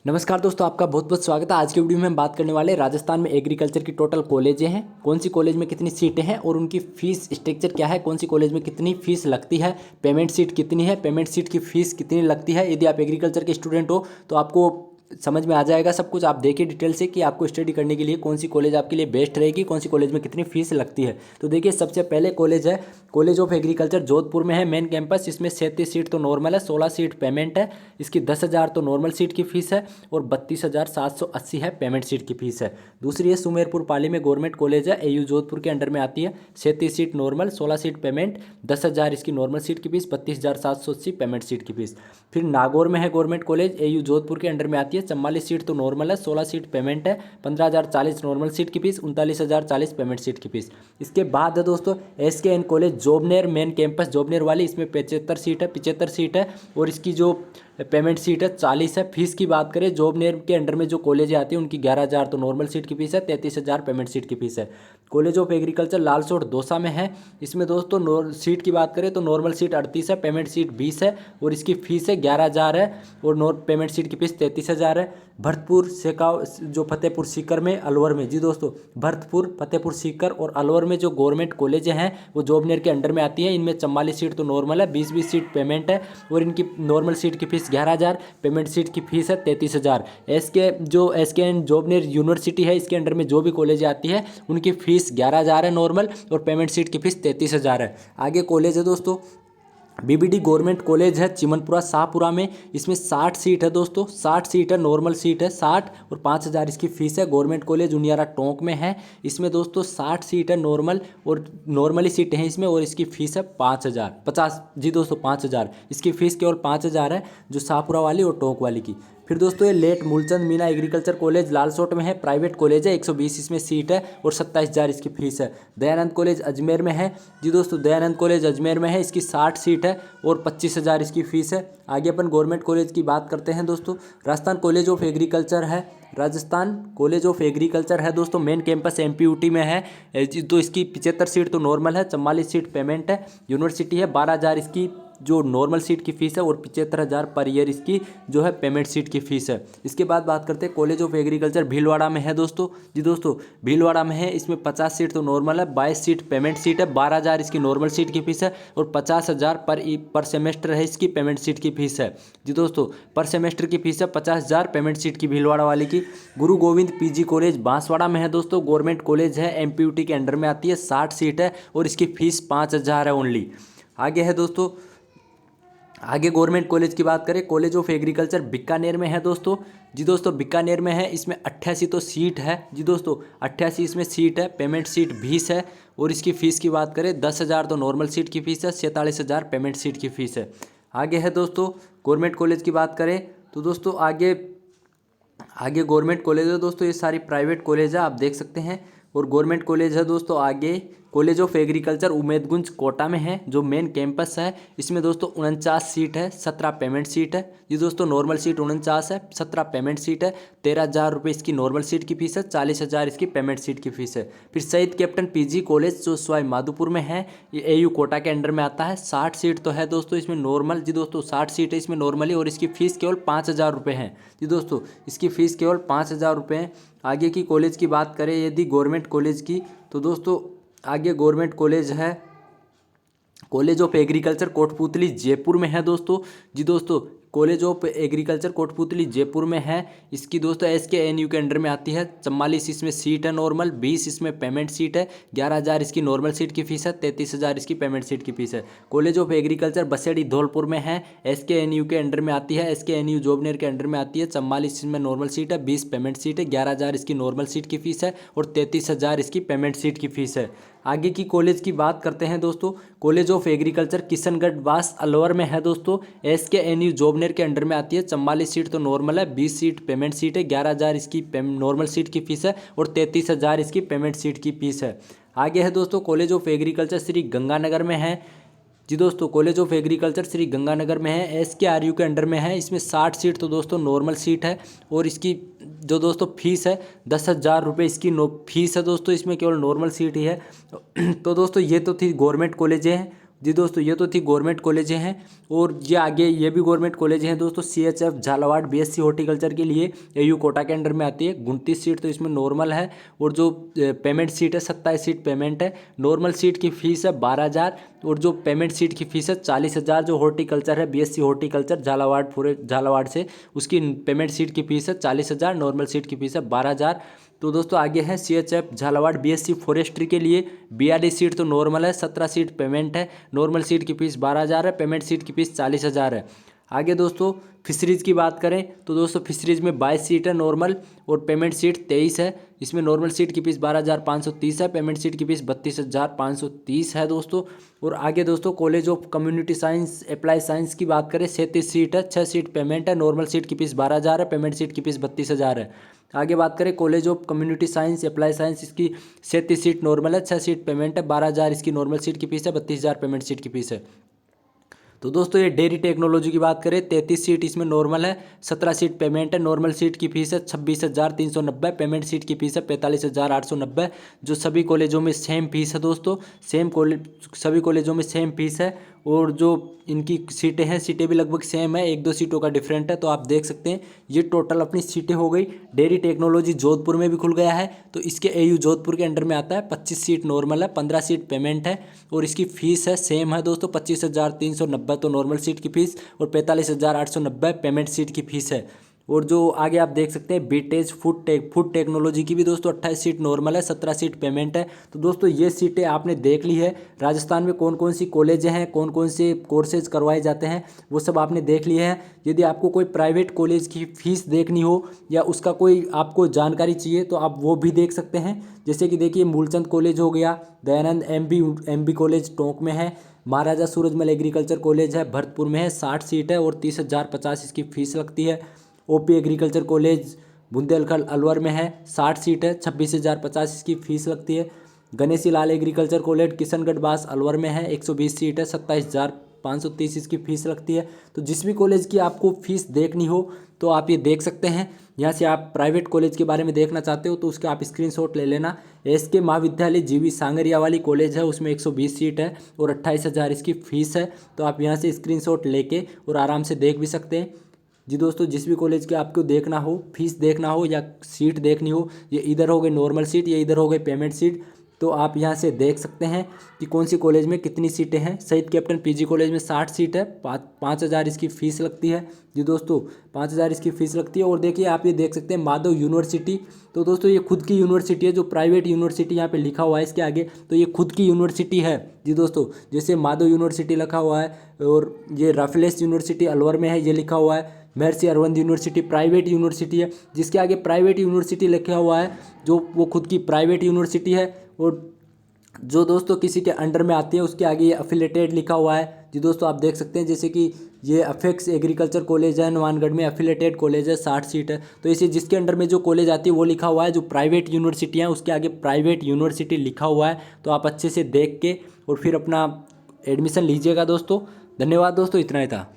नमस्कार दोस्तों, आपका बहुत बहुत स्वागत है। आज की वीडियो में हम बात करने वाले राजस्थान में एग्रीकल्चर की टोटल कॉलेजें हैं, कौन सी कॉलेज में कितनी सीटें हैं और उनकी फीस स्ट्रक्चर क्या है, कौन सी कॉलेज में कितनी फीस लगती है, पेमेंट सीट कितनी है, पेमेंट सीट की फीस कितनी लगती है। यदि आप एग्रीकल्चर के स्टूडेंट हो तो आपको समझ में आ जाएगा सब कुछ। आप देखिए डिटेल से कि आपको स्टडी करने के लिए कौन सी कॉलेज आपके लिए बेस्ट रहेगी, कौन सी कॉलेज में कितनी फीस लगती है। तो देखिए सबसे पहले कॉलेज है कॉलेज ऑफ एग्रीकल्चर जोधपुर में है मेन कैंपस। इसमें 37 सीट तो नॉर्मल है, 16 सीट पेमेंट है। इसकी 10,000 तो नॉर्मल सीट की फीस है और 32,780 है पेमेंट सीट की फीस है। दूसरी है सुमेरपुर पाली में गवर्नमेंट कॉलेज है, एयू जोधपुर के अंडर में आती है। 37 सीट नॉर्मल, 16 सीट पेमेंट, 10,000 इसकी नॉर्मल सीट की फीस, 32,780 पेमेंट सीट की फीस। फिर नागौर में है गवर्नमेंट कॉलेज, एयू जोधपुर के अंडर में आती है। 44 सीट तो नॉर्मल है, 16 सीट पेमेंट है, 15,040 नॉर्मल सीट की फीस, 39,040 पेमेंट सीट की फीस। इसके बाद है दोस्तों SKN college Jobner main campus Jobner वाली, इसमें 75 सीट है और इसकी जो पेमेंट सीट है 40 है। फीस की बात करें जोबनेर के अंडर में जो कॉलेज आती है उनकी 11,000 तो नॉर्मल सीट की फीस है, 33,000 पेमेंट सीट की फीस है। College of agriculture Lalsot Dausa में है। इसमें दोस्तों सीट की बात करें तो नॉर्मल सीट 38 है, पेमेंट सीट 20 है और इसकी फीस है 11,000 है और पेमेंट सीट की फीस 33,000 है। भरतपुर सेकाव जो फतेहपुर सीकर में अलवर में, जी दोस्तों भरतपुर फतेहपुर सीकर और अलवर में जो गवर्नमेंट कॉलेज हैं वो जॉबनेर के अंडर में आती है। इनमें 44 सीट तो नॉर्मल है, 20 सीट पेमेंट है और इनकी नॉर्मल सीट की फीस 11,000, पेमेंट सीट की फीस है 33,000। SKN जॉबनेर यूनिवर्सिटी है, इसके अंडर में जो भी कॉलेज आती है उनकी फीस 11,000 है नॉर्मल और पेमेंट सीट की फीस 33,000 है। आगे कॉलेज है दोस्तों BBD गवर्नमेंट कॉलेज है चिमनपुरा शाहपुरा में। इसमें 60 सीट है दोस्तों, 60 सीट है, नॉर्मल सीट है 60 और 5,000 इसकी फीस है। गवर्नमेंट कॉलेज उनियारा टोंक में है। इसमें दोस्तों 60 सीट है नॉर्मल और नॉर्मली सीटें हैं इसमें और इसकी फीस है 5,050, जी दोस्तों 5,000 इसकी फीस केवल 5,000 है जो शाहपुरा वाली और टोंक वाली की। फिर दोस्तों ये late Moolchand Meena agriculture college Lalsot में है, प्राइवेट कॉलेज है, 120 इसमें सीट है और 27,000 इसकी फीस है। दयानंद कॉलेज अजमेर में है, जी दोस्तों दयानंद कॉलेज अजमेर में है, इसकी 60 सीट है और 25,000 इसकी फीस है। आगे अपन गवर्नमेंट कॉलेज की बात करते हैं दोस्तों। राजस्थान कॉलेज ऑफ एग्रीकल्चर है, राजस्थान कॉलेज ऑफ एग्रीकल्चर है दोस्तों, मेन कैंपस MPUT में है। तो इसकी 75 सीट तो नॉर्मल है, 44 सीट पेमेंट है। यूनिवर्सिटी है, 12,000 इसकी जो नॉर्मल सीट की फीस है और 75,000 पर ईयर इसकी जो है पेमेंट सीट की फीस है। इसके बाद बात करते हैं कॉलेज ऑफ एग्रीकल्चर भीलवाड़ा में है दोस्तों, जी दोस्तों भीलवाड़ा में है। इसमें 50 सीट तो नॉर्मल है, 22 सीट पेमेंट सीट है, 12,000 इसकी नॉर्मल सीट की फीस है और 50,000 पर सेमेस्टर है इसकी पेमेंट सीट की फीस है। जी दोस्तों पर सेमेस्टर की फीस है 50,000 पेमेंट सीट की भीलवाड़ा वाले की। गुरु गोविंद PG कॉलेज बांसवाड़ा में है दोस्तों, गवर्नमेंट कॉलेज है, MPUT के अंडर में आती है, 60 सीट है और इसकी फीस 5,000 है ओनली। आगे है दोस्तों, आगे गवर्नमेंट कॉलेज की बात करें, कॉलेज ऑफ एग्रीकल्चर बीकानेर में है दोस्तों, जी दोस्तों बीकानेर में है। इसमें 88 तो सीट है, जी दोस्तों 88 इसमें सीट है, पेमेंट सीट 20 है और इसकी फ़ीस की बात करें 10,000 तो नॉर्मल सीट की फ़ीस है, 47,000 पेमेंट सीट की फ़ीस है। आगे है दोस्तों गवर्नमेंट कॉलेज की बात करें तो दोस्तों आगे गवर्नमेंट कॉलेज है दोस्तों, ये सारी प्राइवेट कॉलेज है आप देख सकते हैं। और गवर्नमेंट कॉलेज है दोस्तों आगे college of agriculture Umedganj Kota में है, जो मेन कैंपस है। इसमें दोस्तों 49 सीट है, 17 पेमेंट सीट है, ये दोस्तों नॉर्मल सीट 49 है, 17 पेमेंट सीट है, 13,000 रुपये इसकी नॉर्मल सीट की फीस है, 40,000 इसकी पेमेंट सीट की फीस है। फिर शहीद कैप्टन PG कॉलेज जो सवाई माधोपुर में है, ये AU कोटा के अंडर में आता है। 60 सीट तो है दोस्तों इसमें नॉर्मल, जी दोस्तों 60 सीट है इसमें नॉर्मली और इसकी फ़ीस केवल 5,000 रुपये है, जी दोस्तों इसकी फ़ीस केवल 5,000 रुपये है। आगे की कॉलेज की बात करें यदि गवर्नमेंट कॉलेज की तो दोस्तों आगे गवर्नमेंट कॉलेज है college of agriculture Kotputli Jaipur में है दोस्तों, जी दोस्तों college of agriculture Kotputli Jaipur में है। इसकी दोस्तों SKNU के अंडर में आती है। 44 इसमें सीट है नॉर्मल, 20 इसमें पेमेंट सीट है, 11,000 इसकी नॉर्मल सीट की फीस है, 33,000 इसकी पेमेंट सीट की फीस है। College of agriculture Baseri Dholpur में है, SKNU के अंडर में आती है, SKNU जोबनेर के अंडर में आती है। 44 इसमें नॉर्मल सीट है, 20 पेमेंट सीट है, 11,000 इसकी नॉर्मल सीट की फीस है और 33,000 इसकी पेमेंट सीट की फीस है। आगे की कॉलेज की बात करते हैं दोस्तों, कॉलेज ऑफ एग्रीकल्चर किशनगढ़ वास अलवर में है दोस्तों, SKNU जोबनेर के अंडर में आती है। 44 सीट तो नॉर्मल है, 20 सीट पेमेंट सीट है, 11,000 इसकी नॉर्मल सीट की फीस है और 33,000 इसकी पेमेंट सीट की फीस है। आगे है दोस्तों college of agriculture Shri Ganganagar में है, जी दोस्तों college of agriculture Shri Ganganagar में है, SKRU के अंडर में है। इसमें 60 सीट तो दोस्तों नॉर्मल सीट है और इसकी जो दोस्तों फीस है 10,000 रुपये इसकी फीस है दोस्तों, इसमें केवल नॉर्मल सीट ही है। तो दोस्तों ये तो थी गवर्नमेंट कॉलेजें हैं जी दोस्तों, ये तो थी गवर्नमेंट कॉलेजें हैं। और ये आगे ये भी गवर्नमेंट कॉलेज हैं दोस्तों। CHF झालावाड़ BSc हॉर्टिकल्चर के लिए AU कोटा के अंडर में आती है। 29 सीट तो इसमें नॉर्मल है, और जो पेमेंट सीट है 27 सीट पेमेंट है। नॉर्मल सीट की फीस है 12,000, और जो पेमेंट सीट की फीस है 40,000। जो हॉर्टिकल्चर है BSc हॉर्टिकल्चर झालावाड़, पूरे झालावाड़ से, उसकी पेमेंट सीट की फीस है 40,000, नॉर्मल सीट की फीस है 12,000। तो दोस्तों आगे है CHF झालावाड़ BSc फॉरेस्ट्री के लिए 42 सीट तो नॉर्मल है, 17 सीट पेमेंट है। नॉर्मल सीट की फीस 12,000 है, पेमेंट सीट की फीस 40,000 है। आगे दोस्तों फिशरीज़ की बात करें तो दोस्तों फिशरीज़ में 22 सीट है नॉर्मल, और पेमेंट सीट 23 है। इसमें नॉर्मल सीट की फीस 12,530 है, पेमेंट सीट की फीस 32,530 है दोस्तों। और आगे दोस्तों college of community science apply science की बात करें, 37 सीट है, 6 सीट पेमेंट है। नॉर्मल सीट की फीस 12,000 है, पेमेंट सीट की फीस 32,000 है। आगे बात करें college of community science apply science, इसकी 37 सीट नॉर्मल है, 6 सीट पेमेंट है, 12,000 इसकी नॉर्मल सीट की फीस है, 32,000 पेमेंट सीट की फीस है। तो दोस्तों ये डेयरी टेक्नोलॉजी की बात करें, 33 सीट इसमें नॉर्मल है, 17 सीट पेमेंट है। नॉर्मल सीट की फीस है 26,390, पेमेंट सीट की फीस है 45,890। जो सभी कॉलेजों में सेम फीस है दोस्तों, सेम कॉलेज सभी कॉलेजों में सेम फीस है। और जो इनकी सीटें हैं, सीटें भी लगभग सेम है, 1-2 सीटों का डिफरेंट है। तो आप देख सकते हैं ये टोटल अपनी सीटें हो गई। डेयरी टेक्नोलॉजी जोधपुर में भी खुल गया है, तो इसके AU जोधपुर के अंडर में आता है। 25 सीट नॉर्मल है, 15 सीट पेमेंट है, और इसकी फ़ीस है सेम है दोस्तों, 25,390 तो नॉर्मल सीट की फ़ीस, और 45,890 पेमेंट सीट की फ़ीस है। और जो आगे आप देख सकते हैं बीटेज फूड टेक्नोलॉजी की भी दोस्तों 28 सीट नॉर्मल है, 17 सीट पेमेंट है। तो दोस्तों ये सीटें आपने देख ली है। राजस्थान में कौन कौन सी कॉलेजें हैं, कौन कौन से कोर्सेज करवाए जाते हैं, वो सब आपने देख लिए हैं। यदि आपको कोई प्राइवेट कॉलेज की फ़ीस देखनी हो, या उसका कोई आपको जानकारी चाहिए, तो आप वो भी देख सकते हैं। जैसे कि देखिए मूलचंद कॉलेज हो गया, दयानंद MB कॉलेज टोंक में है, महाराजा सूरजमल एग्रीकल्चर कॉलेज है भरतपुर में है, 60 सीट है, और 30,050 इसकी फ़ीस लगती है। OP agriculture college Bundelkhand Alwar में है, 60 सीट है, 26,050 इसकी फ़ीस लगती है। गणेशी लाल एग्रीकल्चर कॉलेज किशनगढ़ बास अलवर में है, 120 सीट है, 27,530 इसकी फ़ीस लगती है। तो जिस भी कॉलेज की आपको फ़ीस देखनी हो तो आप ये देख सकते हैं। यहाँ से आप प्राइवेट कॉलेज के बारे में देखना चाहते हो तो उसका आप स्क्रीनशॉट ले लेना। SK महाविद्यालय GV सांगरिया वाली कॉलेज है, उसमें 120 सीट है, और 28,000 इसकी फ़ीस है। तो आप यहाँ से स्क्रीनशॉट लेके और आराम से देख भी सकते हैं। जी दोस्तों, जिस भी कॉलेज के आपको देखना हो, फीस देखना हो या सीट देखनी हो, ये इधर हो गई नॉर्मल सीट, ये इधर हो गई पेमेंट सीट, तो आप यहाँ से देख सकते हैं कि कौन सी कॉलेज में कितनी सीटें हैं। शहीद कैप्टन PG कॉलेज में 60 सीट है, 5,000 इसकी फ़ीस लगती है। जी दोस्तों 5,000 इसकी फ़ीस लगती है। और देखिए आप ये देख सकते हैं माधव यूनिवर्सिटी, तो दोस्तों ये खुद की यूनिवर्सिटी है, जो प्राइवेट यूनिवर्सिटी यहाँ पे लिखा हुआ है इसके आगे, तो ये खुद की यूनिवर्सिटी है। जी दोस्तों, जैसे माधव यूनिवर्सिटी लिखा हुआ है, और ये राफेलेस यूनिवर्सिटी अलवर में है, ये लिखा हुआ है। महर्षि अरविंद यूनिवर्सिटी प्राइवेट यूनिवर्सिटी है, जिसके आगे प्राइवेट यूनिवर्सिटी लिखा हुआ है, जो वो खुद की प्राइवेट यूनिवर्सिटी है। और जो दोस्तों किसी के अंडर में आती है उसके आगे ये अफिलेटेड लिखा हुआ है। जी दोस्तों आप देख सकते हैं, जैसे कि ये अफेक्स एग्रीकल्चर कॉलेज है हनुमानगढ़ में, अफिलेटेड कॉलेज है, 60 सीट है। तो इसे जिसके अंडर में जो कॉलेज आती है वो लिखा हुआ है, जो प्राइवेट यूनिवर्सिटी है उसके आगे प्राइवेट यूनिवर्सिटी लिखा हुआ है। तो आप अच्छे से देख के और फिर अपना एडमिशन लीजिएगा दोस्तों। धन्यवाद दोस्तों, इतना ही था।